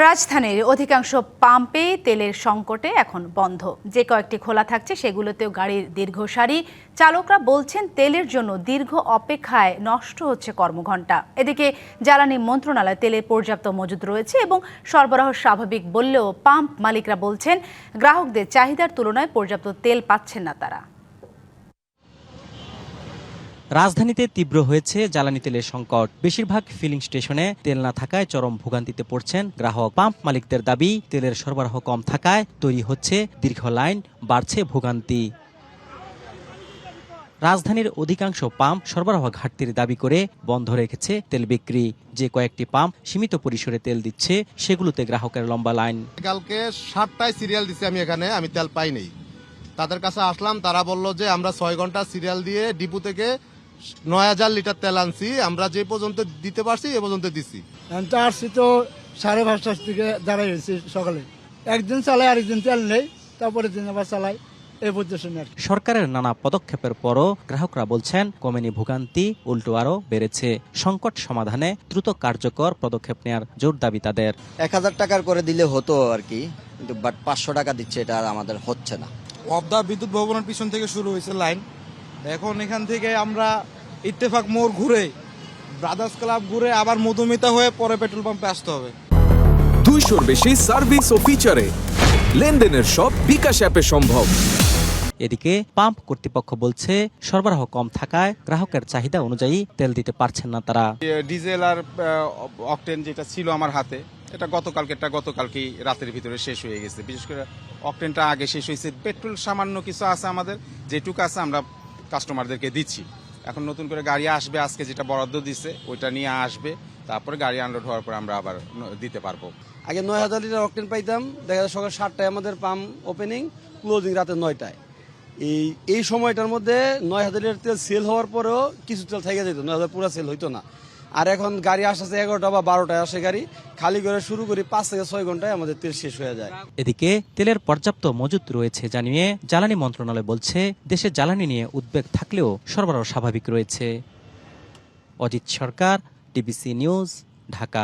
রাজধানীর অধিকাংশ পাম্পে তেলের সংকটে এখন বন্ধ। যে কয়েকটি খোলা থাকছে সেগুলোতেও গাড়ির দীর্ঘ সারি। চালকরা বলছেন তেলের জন্য দীর্ঘ অপেক্ষায় নষ্ট হচ্ছে কর্মঘণ্টা। এদিকে জ্বালানি মন্ত্রণালয় তেলের পর্যাপ্ত মজুদ রয়েছে এবং সরবরাহ স্বাভাবিক বললেও পাম্প মালিকরা বলছেন গ্রাহকদের চাহিদার তুলনায় পর্যাপ্ত তেল পাচ্ছেন না তারা। রাজধানীতে তীব্র হয়েছে জ্বালানি তেলের সংকট। বেশিরভাগ ফিলিং স্টেশনে তেল না থাকায় চরম ভোগান্তিতে পড়ছেন গ্রাহক। পাম্প মালিকদের দাবি, তেলের সরবরাহ কম থাকায় তৈরি হচ্ছে দীর্ঘ লাইন, বাড়ছে ভোগান্তি। রাজধানীর অধিকাংশ পাম্প সরবরাহ ঘাটতির দাবি করে বন্ধ রেখেছে তেল বিক্রি। যে কয়েকটি পাম্প সীমিত পরিসরে তেল দিচ্ছে সেগুলোতে গ্রাহকের লম্বা লাইন। কালকে 7টায় সিরিয়াল দিছি আমি তেল পাই নাই। তাদের কাছে আসলাম, তারা বলল যে আমরা 6 ঘন্টা সিরিয়াল দিয়ে ডিপু থেকে 9000 লিটার তেল আনছি, আমরা যে পর্যন্ত দিতে পারছি এ পর্যন্ত দিছি। আসছি তো 5:30 থেকে দাঁড়াই হয়েছি সকালে। একদিন চালাই, আরেকদিন তেল নেই, তারপরে দিন আবার চালাই। সরকারের নানা পদক্ষেপের পরও গ্রাহকরা বলছেন কমেনি ভোগান্তি, উল্টো আরও বেড়েছে। সংকট সমাধানে দ্রুত কার্যকর পদক্ষেপ নেওয়ার জোর দাবি তাদের। 1000 টাকার করে দিলে হতো আর কি, কিন্তু বাট 500 টাকা দিচ্ছে, এটা আর আমাদের হচ্ছে না। অবদা বিদ্যুৎ ভবনের পিছন থেকে শুরু হয়েছে লাইন। এখন এখান থেকে আমরা ইত্তেফাক মোড় ঘুরে, ব্রাদার্স ক্লাব ঘুরে আবার মধুমিতা হয়ে পরে পেট্রোল পাম্পে আসতে হবে। 200-র বেশি সার্ভিস ও ফিচারে লেনদেনের সব বিকাশ অ্যাপে সম্ভব। এদিকে পাম্প কর্তৃপক্ষ বলছে সরবরাহ কম থাকায় গ্রাহকের চাহিদা অনুযায়ী তেল দিতে পারছেন না তারা। ডিজেল আর অকটেন যেটা ছিল আমার হাতে, এটা গতকালকেই রাতের ভিতরে শেষ হয়ে গেছে। বিশেষ করে অকটেনটা আগে শেষ হয়েছে। পেট্রোল সামান্য কিছু আছে আমাদের, যেটুকু আছে আমরা কাস্টমারদেরকে দিচ্ছি। এখন নতুন করে গাড়ি আসবে, আজকে যেটা বরাদ্দ দিচ্ছে ওইটা নিয়ে আসবে, তারপরে গাড়ি আনলোড হওয়ার পর আমরা আবার দিতে পারবো। আগে 9000 লিটার অকটেন পাইতাম, দেখা যায় সকাল 7টায় আমাদের পাম্প ওপেনিং, ক্লোজিং রাতে 9টায়। এই সময়টার মধ্যে 9000 লিটার তেল সেল হওয়ার পরেও কিছু তেল থেকে যেত, 9000 পুরো সেল হইতো না। আর এখন গাড়ি আসছে 11টা বা 12টায় আসে গাড়ি, খালি করে শুরু করি 5 থেকে 6 ঘন্টায় আমাদের তেল শেষ হয়ে যায়। এদিকে তেলের পর্যাপ্ত মজুত রয়েছে জানিয়ে জ্বালানি মন্ত্রণালয় বলছে দেশে জ্বালানি নিয়ে উদ্বেগ থাকলেও সরবরাহ স্বাভাবিক রয়েছে। অজিত সরকার, ডিবিসি নিউজ, ঢাকা।